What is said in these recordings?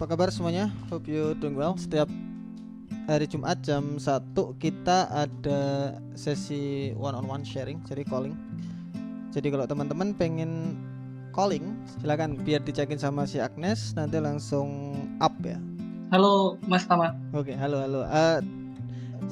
Apa kabar semuanya? Hope you doing well. Setiap hari Jumat jam 1 kita ada sesi one on one sharing, jadi calling. Jadi kalau teman-teman pengen calling, silakan biar dicekin sama si Agnes, nanti langsung up ya. Halo Mas Tama. Oke, halo.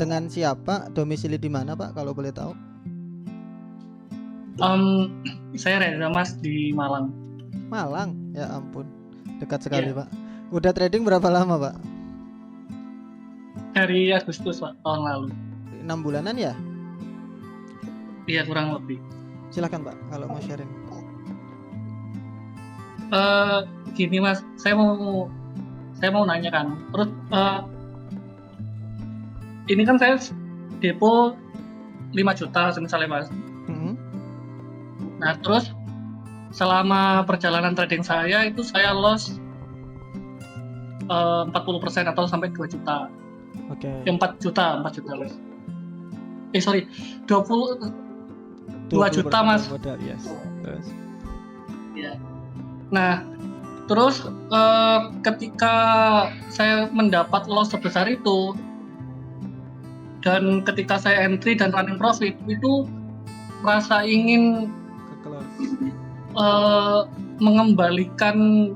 Dengan siapa? Domisili di mana, Pak, kalau boleh tahu? Saya Reza Mas di Malang. Malang? Ya ampun, dekat sekali Iya. Pak. Udah trading berapa lama Pak? Dari Agustus Pak, tahun lalu. 6 bulanan ya? Iya, kurang lebih. Silakan Pak kalau mau sharing. Gini Mas, saya mau nanya kan. Terus ini kan saya depo 5 juta misalnya Mas. Nah, terus selama perjalanan trading saya itu saya loss 40% atau sampai 2 juta. Oke. 4 juta loss. 2 juta Mas. Modal, yes. Terus. Ya. Nah, terus ketika saya mendapat loss sebesar itu dan ketika saya entry dan running profit itu rasa ingin mengembalikan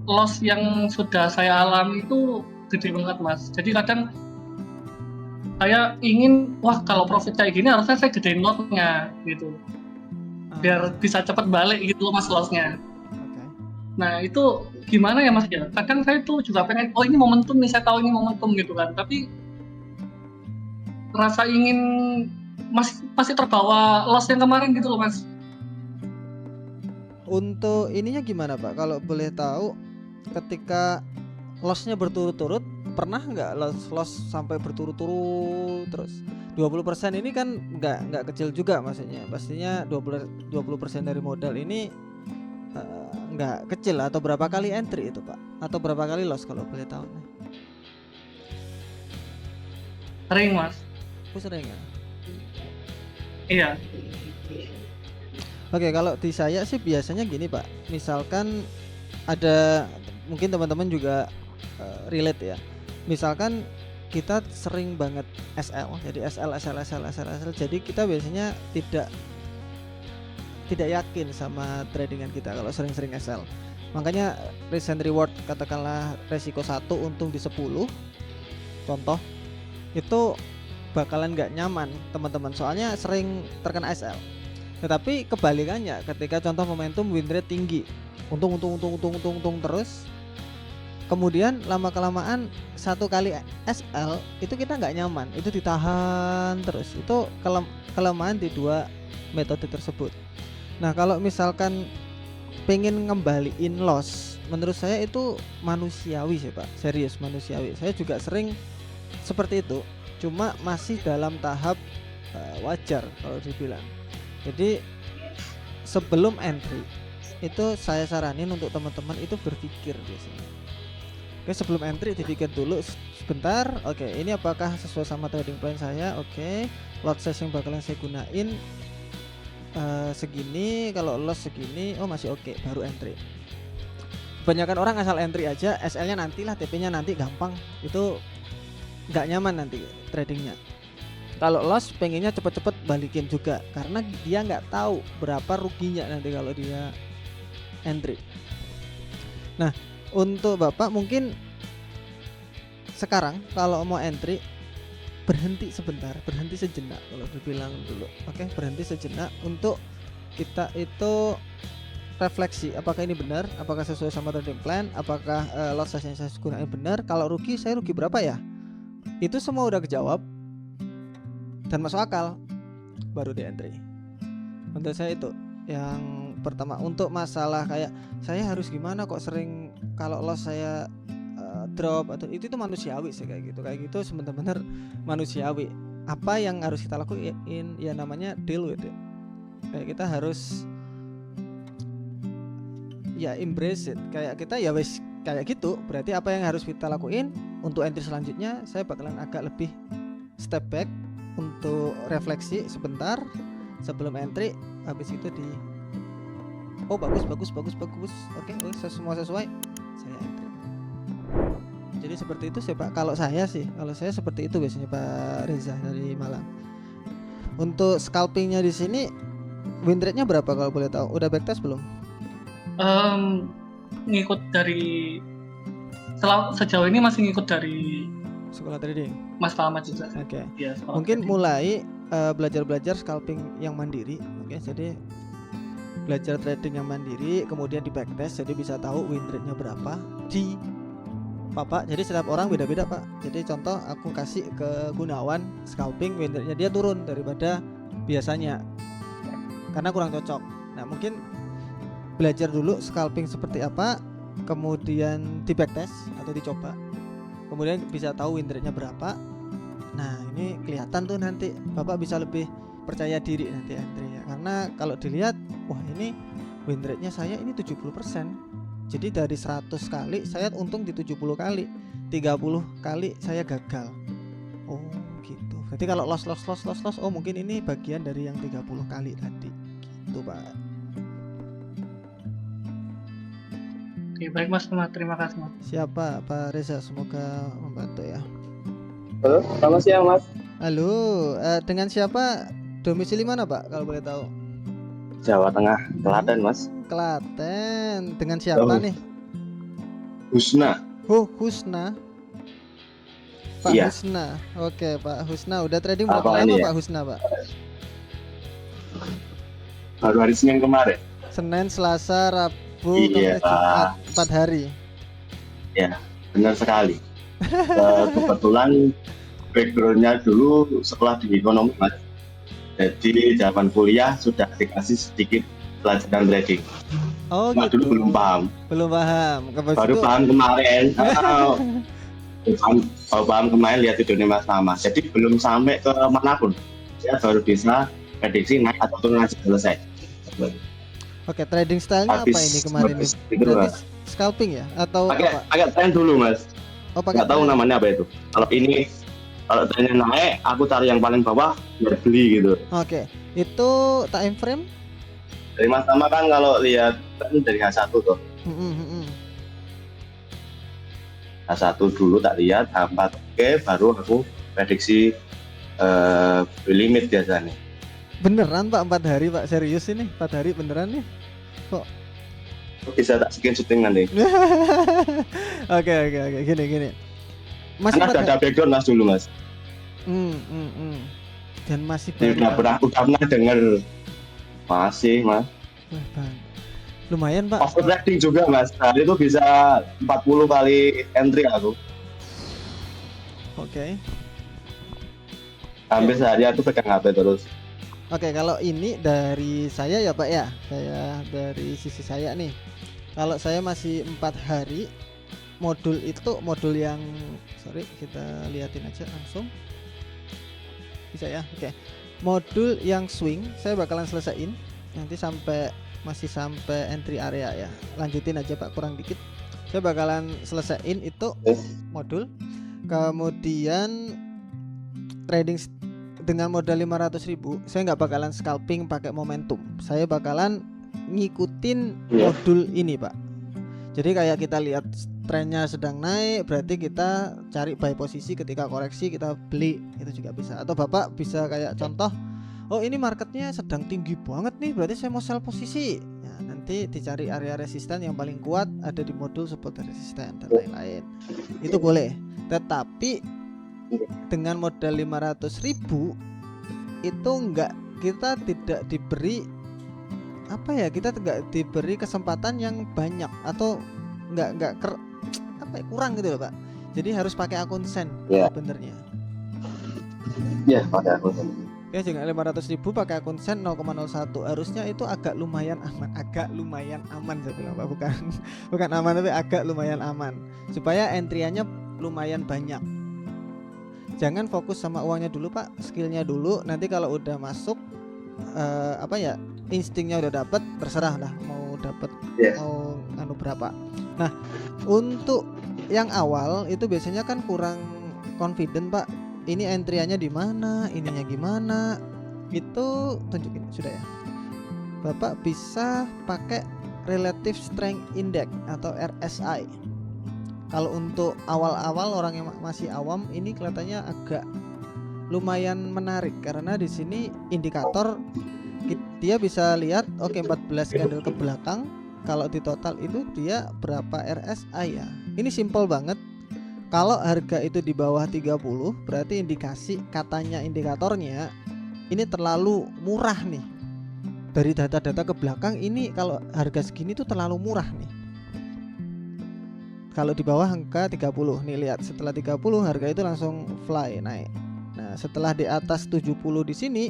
loss yang sudah saya alami itu gede banget Mas. Jadi kadang saya ingin, kalau profit kayak gini harusnya saya gedein loss-nya gitu, biar bisa cepat balik gitu Mas loss-nya. Okay. Nah itu gimana ya Mas ya? Kadang saya tuh juga pengen, ini momentum nih, saya tahu ini momentum gitu kan, tapi rasa ingin masih terbawa loss yang kemarin gitu loh Mas. Untuk ininya gimana Pak? Kalau boleh tahu, ketika lossnya berturut-turut, pernah nggak loss sampai berturut-turut terus? 20% ini kan nggak kecil juga maksudnya. Pastinya 20% dari modal ini nggak kecil. Atau berapa kali entry itu Pak? Atau berapa kali loss kalau boleh tahu nih? Sering Mas. Sering ya? Iya. Oke, kalau di saya sih biasanya gini Pak. Misalkan ada, mungkin teman-teman juga relate ya. Misalkan kita sering banget SL, jadi SL. Jadi kita biasanya tidak yakin sama tradingan kita kalau sering-sering SL. Makanya risk and reward, katakanlah resiko 1 untung di 10 contoh, itu bakalan nggak nyaman teman-teman, soalnya sering terkena SL. Tetapi kebalikannya, ketika contoh momentum win rate tinggi, untung terus, kemudian lama-kelamaan satu kali SL itu kita nggak nyaman, itu ditahan terus. Itu kelemahan di dua metode tersebut. Nah, kalau misalkan pengen ngembaliin loss, menurut saya itu manusiawi sih Pak, serius manusiawi. Saya juga sering seperti itu, cuma masih dalam tahap wajar kalau dibilang. Jadi sebelum entry itu saya saranin untuk teman-teman itu berpikir biasanya. Oke, sebelum entry dipikir dulu sebentar. Oke, ini apakah sesuai sama trading plan saya? Oke, lot size yang bakalan saya gunain segini, kalau loss segini, masih oke, baru entry. Kebanyakan orang asal entry aja, SL-nya nantilah, TP-nya nanti, gampang. Itu nggak nyaman nanti tradingnya. Kalau loss pengennya cepet-cepet balikin juga, karena dia nggak tahu berapa ruginya nanti kalau dia entry. Nah, untuk Bapak mungkin sekarang kalau mau entry, berhenti sebentar, berhenti sejenak kalau dibilang dulu. Oke, berhenti sejenak untuk kita itu refleksi, apakah ini benar, apakah sesuai sama trading plan, apakah loss yang saya gunakan benar, kalau rugi saya rugi berapa ya. Itu semua udah kejawab dan masuk akal, baru di entry. Untuk saya itu yang pertama. Untuk masalah kayak saya harus gimana kok sering kalau loss saya drop atau itu manusiawi sih, kayak gitu benar-benar manusiawi. Apa yang harus kita lakuin ya namanya deal with it. Kayak kita harus ya embrace it, kayak kita ya wes kayak gitu. Berarti apa yang harus kita lakuin untuk entry selanjutnya, saya bakalan agak lebih step back untuk refleksi sebentar sebelum entry. Habis itu bagus. Oke, semua sesuai, saya entry. Jadi seperti itu sih Pak. Kalau saya seperti itu biasanya Pak Reza dari Malang. Untuk scalpingnya di sini win rate-nya berapa kalau boleh tahu? Udah backtest belum? Ngikut dari sejauh ini masih ngikut dari Sekolah trading. Mas Tama juga. Oke. Ya, Mungkin mulai belajar scalping yang mandiri. Oke, jadi belajar trading yang mandiri, kemudian di backtest, jadi bisa tahu win rate-nya berapa di Pak. Jadi setiap orang beda-beda Pak. Jadi contoh aku kasih ke Gunawan scalping, win rate-nya dia turun daripada biasanya karena kurang cocok. Nah mungkin belajar dulu scalping seperti apa, kemudian di backtest atau dicoba, kemudian bisa tahu win rate-nya berapa. Nah ini kelihatan tuh nanti Bapak bisa lebih percaya diri nanti entry-nya. Karena kalau dilihat, wah ini win rate-nya saya ini 70%. Jadi dari 100 kali saya untung di 70 kali, 30 kali saya gagal. Oh gitu. Jadi kalau loss, oh mungkin ini bagian dari yang 30 kali tadi. Gitu Pak. Oke, baik Mas, terima kasih Mas. Siapa Pak Reza, semoga membantu ya. Halo, selamat siang Mas. Halo, dengan siapa? Domisili mana Pak kalau boleh tahu? Jawa Tengah, Klaten Mas. Klaten. Dengan siapa nih? Husna. Husna. Pak Iya. Husna. Oke Pak Husna, udah trading berapa Apa lama ini ya? Pak Husna Pak? Baru hari Senin kemarin. Senin, Selasa, Rabu, Iya. Kamis, Jumat, 4 hari. Ya, benar sekali. Kebetulan backgroundnya dulu sekolah di ekonomi Mas. Jadi zaman kuliah sudah dikasih sedikit pelajaran trading. Oh Cuma gitu. dulu belum paham. Belum paham. Baru paham kemarin. Baru paham kemarin lihat videonya Mas Tama. Jadi belum sampai ke manapun. Saya baru bisa prediksi naik atau turun aja selesai. Oke, trading style-nya apa ini kemarin nih? Gitu, Berarti Mas. scalping ya atau apa? Pakai tren dulu Mas. Oh, pakai Nggak tahu trend. namanya apa itu. Kalau trennya naik, aku cari yang paling bawah biar beli gitu. Oke. Itu time frame? Dari Mas Tama kan kalau lihat kan dari H1 tuh. H1 dulu tak lihat, H4 oke, baru aku prediksi limit biasanya. Beneran Pak 4 hari Pak, serius ini 4 hari beneran nih? Bisa tak screenshotting nanti. Oke, gini. Mas Karena empat ada background Mas dulu Mas. Dan masih Jadi baru. udah pernah dengar. Masih Mas. Wah, Bang. Lumayan Pak. Over trading juga Mas. Hari itu bisa 40 kali entry aku. Oke. Hampir sehari aku pegang HP terus. Oke, kalau ini dari saya ya Pak ya. Saya dari sisi saya nih. Kalau saya masih 4 hari, modul itu modul yang kita liatin aja langsung. Bisa ya? Oke. Modul yang swing saya bakalan selesaiin nanti masih sampai entry area ya. Lanjutin aja Pak, kurang dikit. Saya bakalan selesaiin itu modul. Kemudian trading dengan modal 500.000 saya nggak bakalan scalping pakai momentum. Saya bakalan ngikutin modul ini Pak. Jadi kayak kita lihat trennya sedang naik, berarti kita cari buy posisi, ketika koreksi kita beli, itu juga bisa. Atau Bapak bisa kayak contoh, oh ini marketnya sedang tinggi banget nih, berarti saya mau sell posisi. Nah, nanti dicari area resisten yang paling kuat ada di modul support dan resisten dan lain-lain. Itu boleh. Tetapi dengan modal 500.000 itu kita tidak diberi kita tidak diberi kesempatan yang banyak atau kurang gitu loh Pak. Jadi harus pakai akun sen benernya. Iya, pakai akun sen. Ya, jangan 500.000 pakai akun sen 0,01. Harusnya itu agak lumayan aman saya bilang Pak, bukan aman tapi agak lumayan aman supaya entry-nya lumayan banyak. Jangan fokus sama uangnya dulu Pak, skillnya dulu. Nanti kalau udah masuk instingnya udah dapet, terserah lah mau dapet mau berapa. Nah untuk yang awal itu biasanya kan kurang confident Pak. Ini entry-nya di mana, ininya gimana, itu tunjukin sudah ya. Bapak bisa pakai Relative Strength Index atau RSI. Kalau untuk awal-awal orang yang masih awam ini kelihatannya agak lumayan menarik karena di sini indikator dia bisa lihat 14 candle ke belakang. Kalau di total itu dia berapa RSI ya. Ini simple banget. Kalau harga itu di bawah 30 berarti katanya indikatornya ini terlalu murah nih. Dari data-data ke belakang ini kalau harga segini tuh terlalu murah nih. Kalau di bawah angka 30 nih, lihat setelah 30 harga itu langsung fly naik. Nah, setelah di atas 70 di sini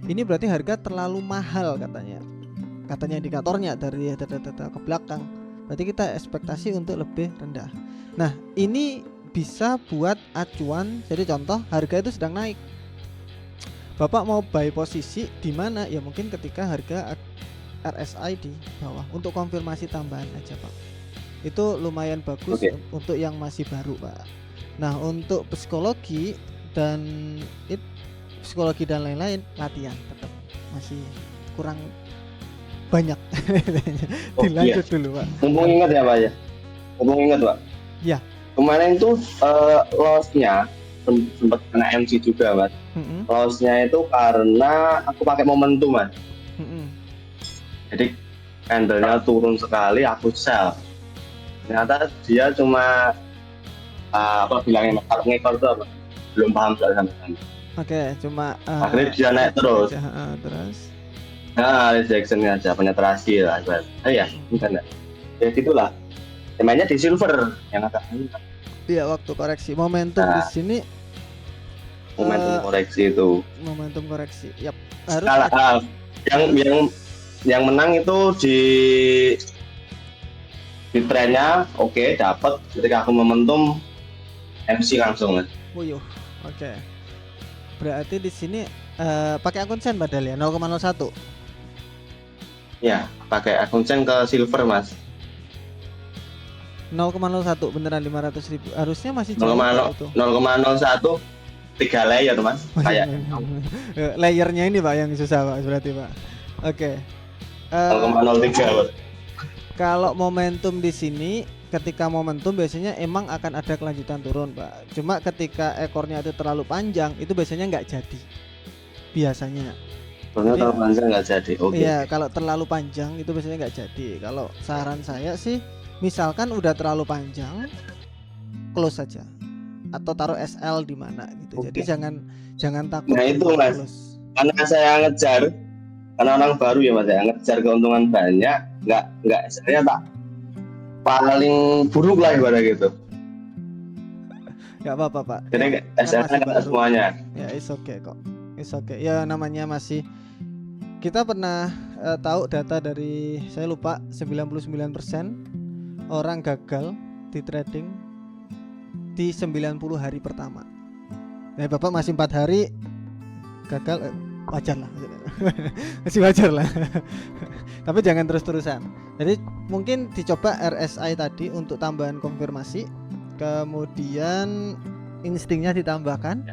ini berarti harga terlalu mahal katanya indikatornya dari data-data ke belakang. Berarti kita ekspektasi untuk lebih rendah. Nah, ini bisa buat acuan. Jadi contoh harga itu sedang naik. Bapak mau buy posisi di mana? Ya mungkin ketika harga RSI di bawah untuk konfirmasi tambahan aja, Pak. Itu lumayan bagus untuk yang masih baru, Pak. Nah, untuk psikologi dan lain-lain latihan tetap masih kurang banyak. Dilanjut dulu, Pak. Mumpung ingat ya, Pak ya. Ya. Kemarin tuh loss-nya sempat kena MC juga, Mas. Loss-nya itu karena aku pakai momentum, Mas. Jadi candle-nya turun sekali, aku sell. Ternyata dia cuma bilangnya kalau ngekor itu apa? Belum paham soal sampai. Oke, cuma akhirnya dia naik terus. Terus. Nah, rejection aja, penetrasi lah. Ya, bukan. Ya gitulah. Temanya di silver yang agak. Iya, waktu koreksi momentum di sini. Momentum koreksi itu. Momentum koreksi. Yap. Harus yang menang itu di trennya oke, dapat. Ketika aku momentum MC langsung. Wuyuh. Oke. Berarti di sini pakai akun sen padahal ya 0,01. Ya, pakai akun sen ke silver, Mas. 0,01 beneran 500.000. Harusnya masih jauh 0,01 3 layer, Mas. Kayak layernya ini, Pak, yang susah, Pak, berarti, Pak. Oke. 0,03. Kalau momentum di sini, ketika momentum biasanya emang akan ada kelanjutan turun, Pak. Cuma ketika ekornya itu terlalu panjang, itu biasanya nggak jadi. Biasanya. Terlalu panjang nggak jadi. Oke. Iya, kalau terlalu panjang itu biasanya nggak jadi. Kalau saran saya sih, misalkan udah terlalu panjang, close saja. Atau taruh SL di mana gitu. Jadi jangan takut. Nah itu, Mas. Close. Karena saya ngejar, karena orang baru ya, Mas, ya ngejar keuntungan banyak, nggak saya tak paling buruk lah ibarat gitu. Gak apa-apa, Pak. Jadi SL kan semuanya. Ya, it's okay kok. It's okay. Ya namanya masih, kita pernah tahu data dari, saya lupa, 99% orang gagal di trading di 90 hari pertama. Nah, Bapak masih 4 hari gagal, wajar lah. Masih wajar lah. Tapi jangan terus-terusan. Jadi mungkin dicoba RSI tadi untuk tambahan konfirmasi. Kemudian instingnya ditambahkan.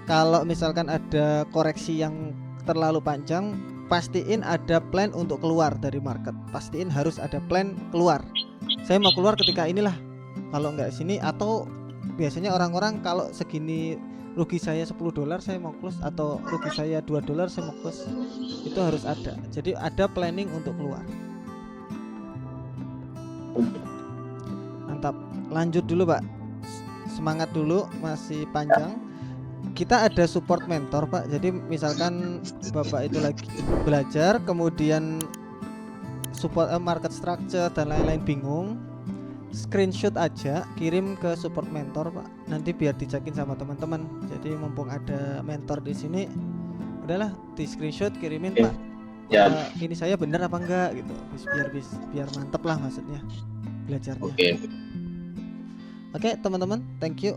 Kalau misalkan ada koreksi yang terlalu panjang, pastiin ada plan untuk keluar dari market. Pastiin harus ada plan keluar. Saya mau keluar ketika inilah. Kalau nggak sini, atau biasanya orang-orang kalau segini rugi saya $10 saya mau close, atau rugi saya $2 saya mau close. Itu harus ada. Jadi ada planning untuk keluar. Mantap. Lanjut dulu, Pak. Semangat dulu, masih panjang. Kita ada support mentor, Pak. Jadi misalkan Bapak itu lagi belajar, kemudian support market structure dan lain-lain bingung, screenshot aja, kirim ke support mentor, Pak. Nanti biar dicekin sama teman-teman. Jadi mumpung ada mentor di sini, udahlah di screenshot kirimin, Pak. Ya. Ini saya bener apa enggak gitu. Biar mantep lah maksudnya belajarnya. Oke, Oke, teman-teman, thank you.